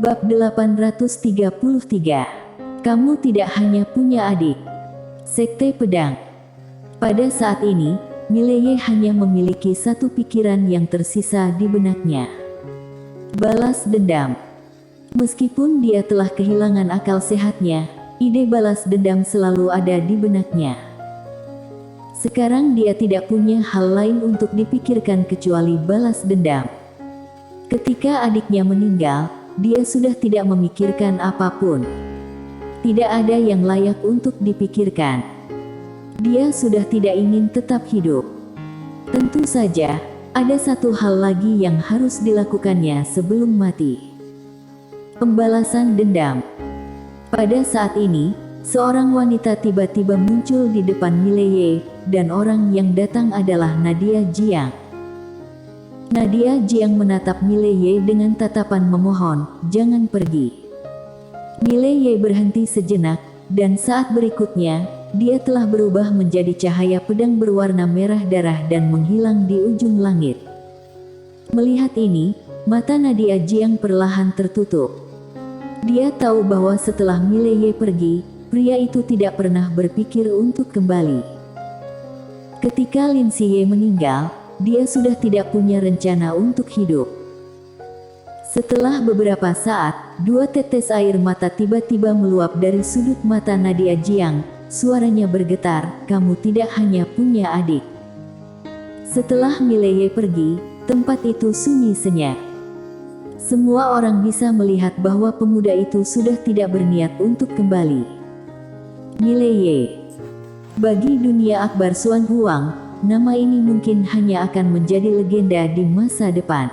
Bab 833. Kamu tidak hanya punya adik. Sekte Pedang. Pada saat ini, Mileye hanya memiliki satu pikiran yang tersisa di benaknya. Balas dendam. Meskipun dia telah kehilangan akal sehatnya, ide balas dendam selalu ada di benaknya. Sekarang dia tidak punya hal lain untuk dipikirkan kecuali balas dendam. Ketika adiknya meninggal, dia sudah tidak memikirkan apapun. Tidak ada yang layak untuk dipikirkan. Dia sudah tidak ingin tetap hidup. Tentu saja, ada satu hal lagi yang harus dilakukannya sebelum mati. Pembalasan dendam. Pada saat ini, seorang wanita tiba-tiba muncul di depan Mileye, dan orang yang datang adalah Nadia Jiang. Nadia Jiang menatap Mileye dengan tatapan memohon, "Jangan pergi." Mileye berhenti sejenak, dan saat berikutnya, dia telah berubah menjadi cahaya pedang berwarna merah darah dan menghilang di ujung langit. Melihat ini, mata Nadia Jiang perlahan tertutup. Dia tahu bahwa setelah Mileye pergi, pria itu tidak pernah berpikir untuk kembali. Ketika Lin Siye meninggal, dia sudah tidak punya rencana untuk hidup. Setelah beberapa saat, dua tetes air mata tiba-tiba meluap dari sudut mata Nadia Jiang. Suaranya bergetar, "Kamu tidak hanya punya adik." Setelah Mileye pergi, tempat itu sunyi senyap. Semua orang bisa melihat bahwa pemuda itu sudah tidak berniat untuk kembali. Mileye. Bagi dunia Akbar Suan Huang, nama ini mungkin hanya akan menjadi legenda di masa depan.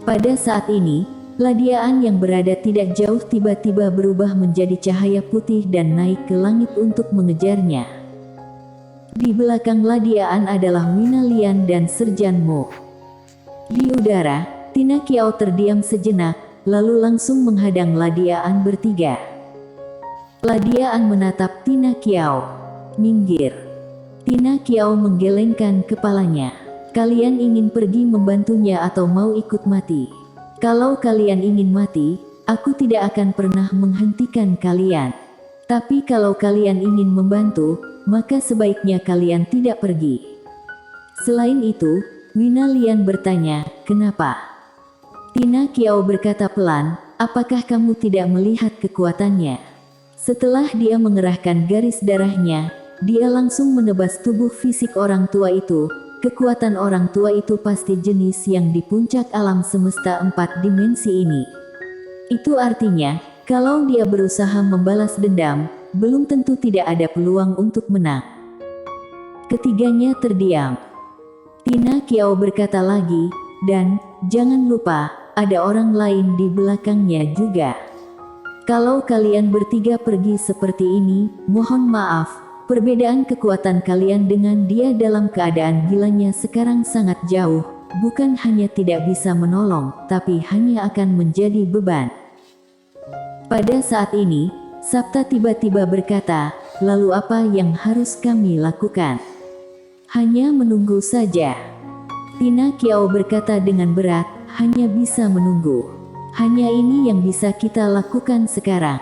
Pada saat ini, Ladiaan yang berada tidak jauh tiba-tiba berubah menjadi cahaya putih dan naik ke langit untuk mengejarnya. Di belakang Ladiaan adalah Wina Lian dan Serjan Mo. Di udara, Tina Kiao terdiam sejenak, lalu langsung menghadang Ladiaan bertiga. Ladiaan menatap Tina Kiao. "Minggir." Tina Kiao menggelengkan kepalanya. "Kalian ingin pergi membantunya atau mau ikut mati? Kalau kalian ingin mati, aku tidak akan pernah menghentikan kalian. Tapi kalau kalian ingin membantu, maka sebaiknya kalian tidak pergi." Selain itu, Wina Lian bertanya, "Kenapa?" Tina Kiao berkata pelan, "Apakah kamu tidak melihat kekuatannya?" Setelah dia mengerahkan garis darahnya, dia langsung menebas tubuh fisik orang tua itu. Kekuatan orang tua itu pasti jenis yang di puncak alam semesta 4 dimensi ini. Itu artinya, kalau dia berusaha membalas dendam, belum tentu tidak ada peluang untuk menang. Ketiganya terdiam. Tina Kiao berkata lagi, "Dan, jangan lupa, ada orang lain di belakangnya juga. Kalau kalian bertiga pergi seperti ini, mohon maaf. Perbedaan kekuatan kalian dengan dia dalam keadaan gilanya sekarang sangat jauh, bukan hanya tidak bisa menolong, tapi hanya akan menjadi beban." Pada saat ini, Sabta tiba-tiba berkata, "Lalu apa yang harus kami lakukan?" "Hanya menunggu saja." Tina Kiao berkata dengan berat, "Hanya bisa menunggu. Hanya ini yang bisa kita lakukan sekarang."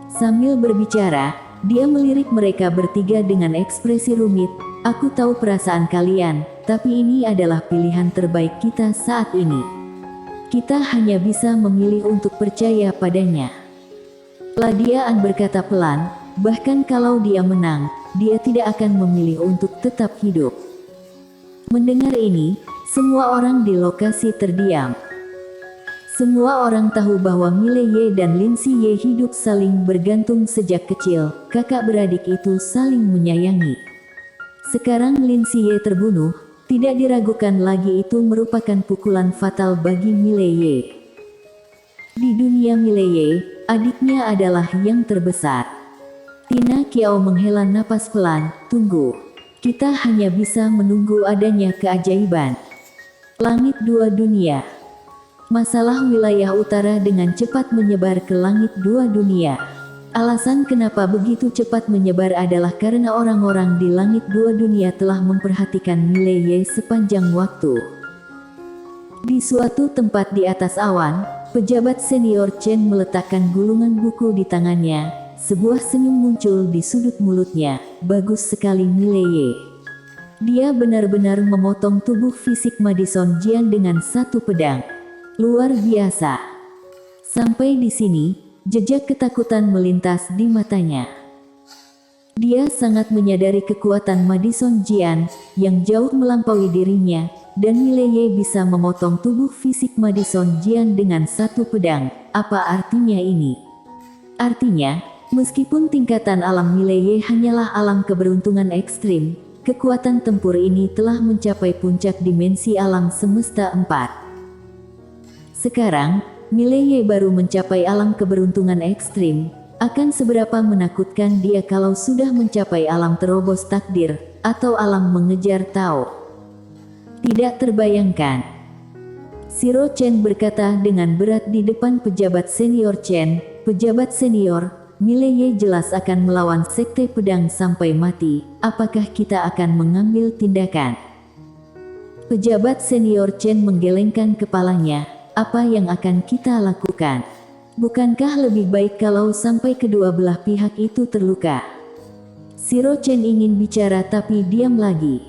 Sambil berbicara, dia melirik mereka bertiga dengan ekspresi rumit, "Aku tahu perasaan kalian, tapi ini adalah pilihan terbaik kita saat ini. Kita hanya bisa memilih untuk percaya padanya." Ladiaan berkata pelan, "Bahkan kalau dia menang, dia tidak akan memilih untuk tetap hidup." Mendengar ini, semua orang di lokasi terdiam. Semua orang tahu bahwa Mileye dan Lin Siye hidup saling bergantung sejak kecil, kakak beradik itu saling menyayangi. Sekarang Lin Siye terbunuh, tidak diragukan lagi itu merupakan pukulan fatal bagi Mileye. Di dunia Mileye, adiknya adalah yang terbesar. Tina Kiao menghela napas pelan, "Tunggu. Kita hanya bisa menunggu adanya keajaiban." Langit dua dunia. Masalah wilayah utara dengan cepat menyebar ke langit dua dunia. Alasan kenapa begitu cepat menyebar adalah karena orang-orang di langit dua dunia telah memperhatikan Mileye sepanjang waktu. Di suatu tempat di atas awan, pejabat senior Chen meletakkan gulungan buku di tangannya. Sebuah senyum muncul di sudut mulutnya. Bagus sekali Mileye. Dia benar-benar memotong tubuh fisik Madison Jian dengan satu pedang. Luar biasa. Sampai di sini, jejak ketakutan melintas di matanya. Dia sangat menyadari kekuatan Madison Jian yang jauh melampaui dirinya, dan Mileye bisa memotong tubuh fisik Madison Jian dengan satu pedang. Apa artinya ini? Artinya, meskipun tingkatan alam Mileye hanyalah alam keberuntungan ekstrim, kekuatan tempur ini telah mencapai puncak dimensi alam semesta 4. Sekarang, Mileye baru mencapai alam keberuntungan ekstrim. Akan seberapa menakutkan dia kalau sudah mencapai alam terobos takdir, atau alam mengejar Tao. Tidak terbayangkan. Siro Chen berkata dengan berat di depan pejabat senior Chen. Pejabat senior, Mileye jelas akan melawan sekte pedang sampai mati. Apakah kita akan mengambil tindakan? Pejabat senior Chen menggelengkan kepalanya. Apa yang akan kita lakukan? Bukankah lebih baik kalau sampai kedua belah pihak itu terluka? Siro Chen ingin bicara tapi diam lagi.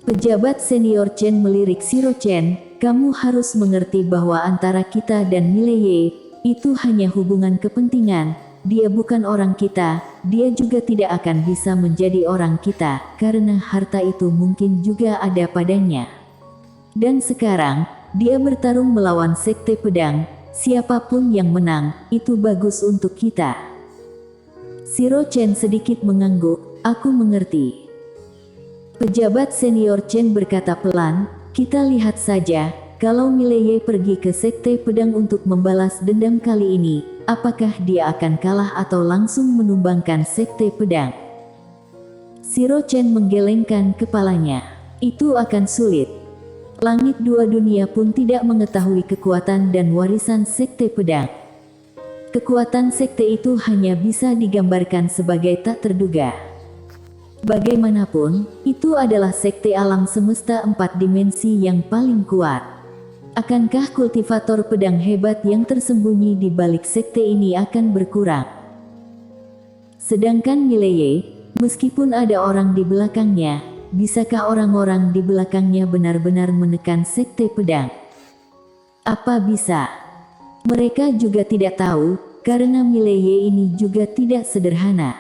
Pejabat senior Chen melirik Siro Chen, kamu harus mengerti bahwa antara kita dan Mileye, itu hanya hubungan kepentingan. Dia bukan orang kita, dia juga tidak akan bisa menjadi orang kita, karena harta itu mungkin juga ada padanya. Dan sekarang, dia bertarung melawan sekte pedang. Siapapun yang menang, itu bagus untuk kita. Siro Chen sedikit mengangguk, aku mengerti. Pejabat senior Chen berkata pelan, kita lihat saja, kalau Mileye pergi ke sekte pedang untuk membalas dendam kali ini, apakah dia akan kalah atau langsung menumbangkan sekte pedang? Siro Chen menggelengkan kepalanya. Itu akan sulit. Langit dua dunia pun tidak mengetahui kekuatan dan warisan sekte pedang. Kekuatan sekte itu hanya bisa digambarkan sebagai tak terduga. Bagaimanapun, itu adalah sekte alam semesta 4 dimensi yang paling kuat. Akankah kultivator pedang hebat yang tersembunyi di balik sekte ini akan berkurang? Sedangkan Mileye, meskipun ada orang di belakangnya, bisakah orang-orang di belakangnya benar-benar menekan sekte pedang? Apa bisa? Mereka juga tidak tahu, karena Mileye ini juga tidak sederhana.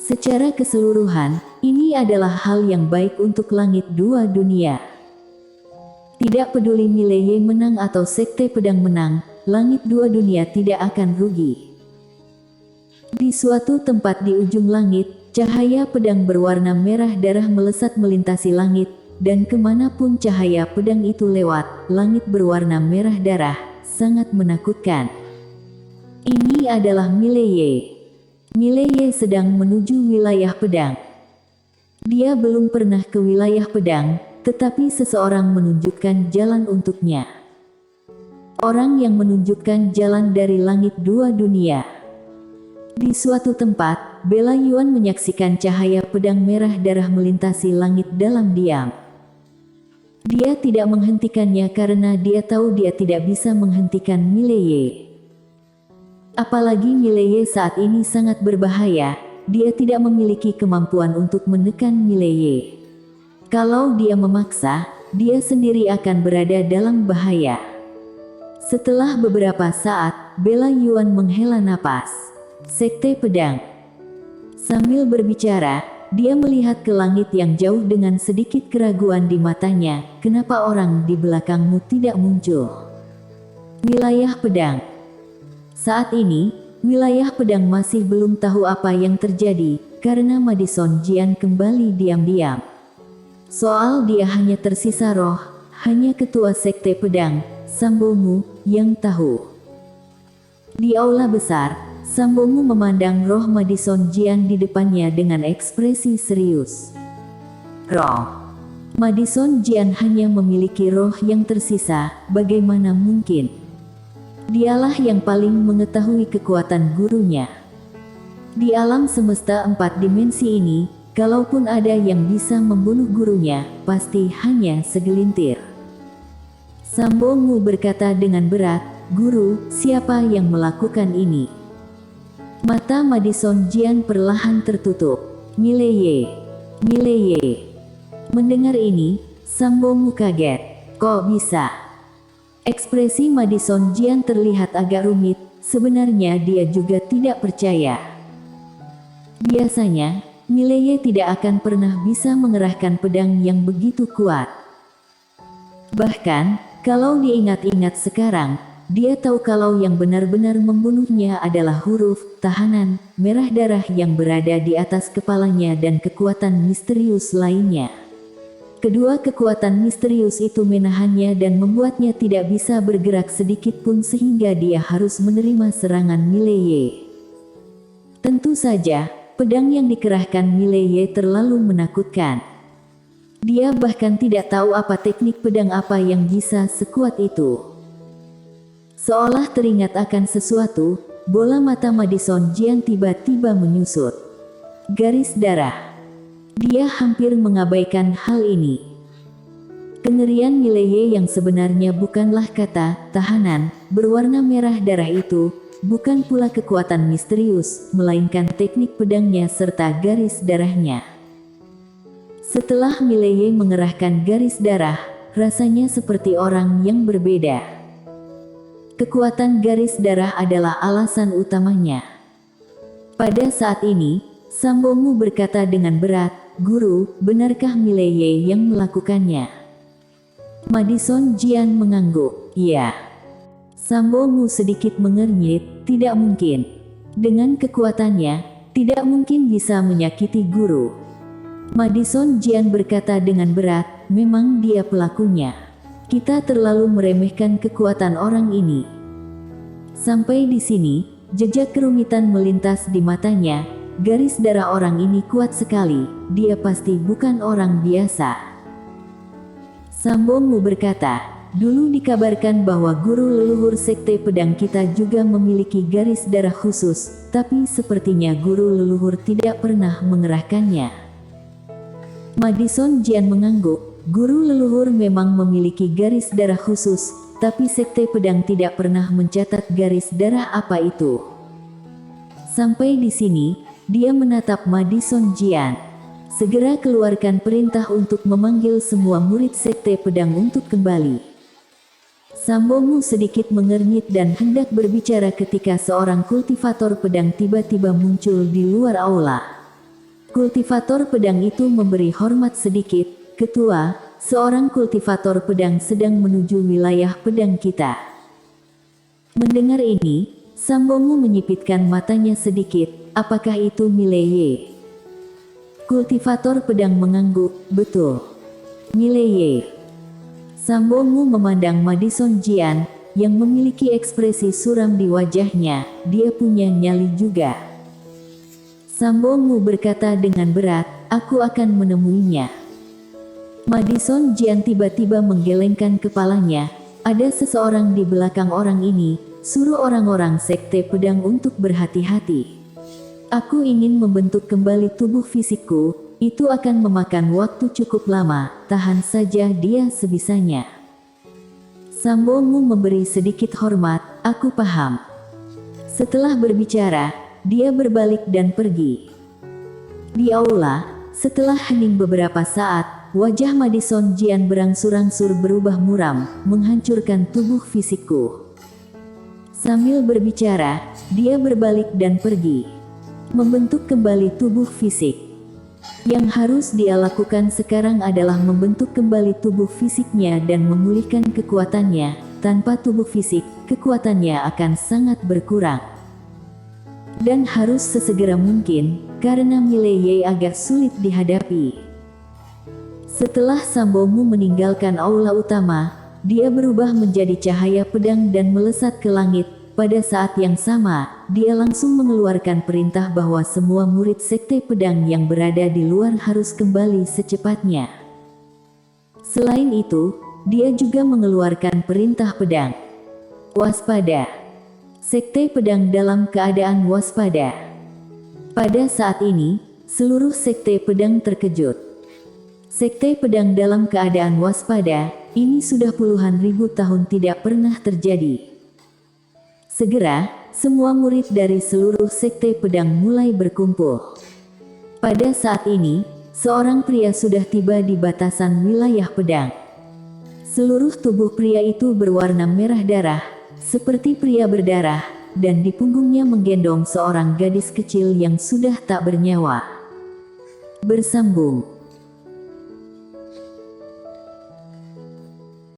Secara keseluruhan, ini adalah hal yang baik untuk langit dua dunia. Tidak peduli Mileye menang atau sekte pedang menang, langit dua dunia tidak akan rugi. Di suatu tempat di ujung langit, cahaya pedang berwarna merah darah melesat melintasi langit, dan kemanapun cahaya pedang itu lewat, langit berwarna merah darah, sangat menakutkan. Ini adalah Mileye. Mileye sedang menuju wilayah pedang. Dia belum pernah ke wilayah pedang, tetapi seseorang menunjukkan jalan untuknya. Orang yang menunjukkan jalan dari langit dua dunia. Di suatu tempat, Bela Yuan menyaksikan cahaya pedang merah darah melintasi langit dalam diam. Dia tidak menghentikannya karena dia tahu dia tidak bisa menghentikan Mileye. Apalagi Mileye saat ini sangat berbahaya, dia tidak memiliki kemampuan untuk menekan Mileye. Kalau dia memaksa, dia sendiri akan berada dalam bahaya. Setelah beberapa saat, Bela Yuan menghela napas. Sekte pedang. Sambil berbicara, dia melihat ke langit yang jauh dengan sedikit keraguan di matanya. Kenapa orang di belakangmu tidak muncul? Wilayah pedang. Saat ini, wilayah pedang masih belum tahu apa yang terjadi, karena Madison Jian kembali diam-diam. Soal dia hanya tersisa roh, hanya ketua sekte pedang, Sambomu, yang tahu. Di aula besar, Sambomu memandang roh Madison Jian di depannya dengan ekspresi serius. Roh. Madison Jian hanya memiliki roh yang tersisa, bagaimana mungkin? Dialah yang paling mengetahui kekuatan gurunya. Di alam semesta 4 dimensi ini, kalaupun ada yang bisa membunuh gurunya, pasti hanya segelintir. Sambongmu berkata dengan berat, "Guru, siapa yang melakukan ini?" Mata Madison Jian perlahan tertutup. Mileye. Mileye. Mendengar ini, Sambongmu kaget. "Kok bisa?" Ekspresi Madison Jian terlihat agak rumit, sebenarnya dia juga tidak percaya. Biasanya, Mileye tidak akan pernah bisa mengerahkan pedang yang begitu kuat. Bahkan, kalau diingat-ingat sekarang, dia tahu kalau yang benar-benar membunuhnya adalah huruf tahanan merah darah yang berada di atas kepalanya dan kekuatan misterius lainnya. Kedua kekuatan misterius itu menahannya dan membuatnya tidak bisa bergerak sedikit pun sehingga dia harus menerima serangan Mileye. Tentu saja, pedang yang dikerahkan Mileye terlalu menakutkan. Dia bahkan tidak tahu apa teknik pedang apa yang bisa sekuat itu. Seolah teringat akan sesuatu, bola mata Madison Jian tiba-tiba menyusut. Garis darah. Dia hampir mengabaikan hal ini. Kengerian Mileye yang sebenarnya bukanlah kata tahanan berwarna merah darah itu, bukan pula kekuatan misterius, melainkan teknik pedangnya serta garis darahnya. Setelah Mileye mengerahkan garis darah, rasanya seperti orang yang berbeda. Kekuatan garis darah adalah alasan utamanya. Pada saat ini, Sambongmu berkata dengan berat, "Guru, benarkah Mileye yang melakukannya?" Madison Jian mengangguk, "Iya." Sambongmu sedikit mengernyit, "Tidak mungkin. Dengan kekuatannya, tidak mungkin bisa menyakiti guru." Madison Jian berkata dengan berat, "Memang dia pelakunya. Kita terlalu meremehkan kekuatan orang ini." Sampai di sini, jejak kerumitan melintas di matanya. Garis darah orang ini kuat sekali, dia pasti bukan orang biasa. Sambongmu berkata, "Dulu dikabarkan bahwa guru leluhur sekte pedang kita juga memiliki garis darah khusus, tapi sepertinya guru leluhur tidak pernah mengerahkannya." Madison Jian mengangguk, "Guru leluhur memang memiliki garis darah khusus, tapi sekte pedang tidak pernah mencatat garis darah apa itu." Sampai di sini, dia menatap Madison Jian. "Segera keluarkan perintah untuk memanggil semua murid sekte pedang untuk kembali." Sambongmu sedikit mengernyit dan hendak berbicara ketika seorang kultivator pedang tiba-tiba muncul di luar aula. Kultivator pedang itu memberi hormat sedikit, "Ketua, seorang kultivator pedang sedang menuju wilayah pedang kita." Mendengar ini, Sambongmu menyipitkan matanya sedikit. "Apakah itu Mileye?" Kultivator pedang mengangguk, "Betul. Mileye." Sambongmu memandang Madison Jian, yang memiliki ekspresi suram di wajahnya, "Dia punya nyali juga." Sambongmu berkata dengan berat, "Aku akan menemuinya." Madison Jian tiba-tiba menggelengkan kepalanya. "Ada seseorang di belakang orang ini, suruh orang-orang sekte pedang untuk berhati-hati. Aku ingin membentuk kembali tubuh fisikku, itu akan memakan waktu cukup lama, tahan saja dia sebisanya." Sambongmu memberi sedikit hormat, "Aku paham." Setelah berbicara, dia berbalik dan pergi. Di aula, setelah hening beberapa saat, wajah Madison Jian berangsur-angsur berubah muram, "Menghancurkan tubuh fisikku." Sambil berbicara, dia berbalik dan pergi. Membentuk kembali tubuh fisik. Yang harus dia lakukan sekarang adalah membentuk kembali tubuh fisiknya dan memulihkan kekuatannya. Tanpa tubuh fisik, kekuatannya akan sangat berkurang. Dan harus sesegera mungkin, karena Mileye agak sulit dihadapi. Setelah Sambongmu meninggalkan aula utama, dia berubah menjadi cahaya pedang dan melesat ke langit. Pada saat yang sama, dia langsung mengeluarkan perintah bahwa semua murid sekte pedang yang berada di luar harus kembali secepatnya. Selain itu, dia juga mengeluarkan perintah pedang. "Waspada." Sekte pedang dalam keadaan waspada. Pada saat ini, seluruh sekte pedang terkejut. Sekte pedang dalam keadaan waspada, ini sudah puluhan ribu tahun tidak pernah terjadi. Segera, semua murid dari seluruh sekte pedang mulai berkumpul. Pada saat ini, seorang pria sudah tiba di batasan wilayah pedang. Seluruh tubuh pria itu berwarna merah darah, seperti pria berdarah, dan di punggungnya menggendong seorang gadis kecil yang sudah tak bernyawa. Bersambung.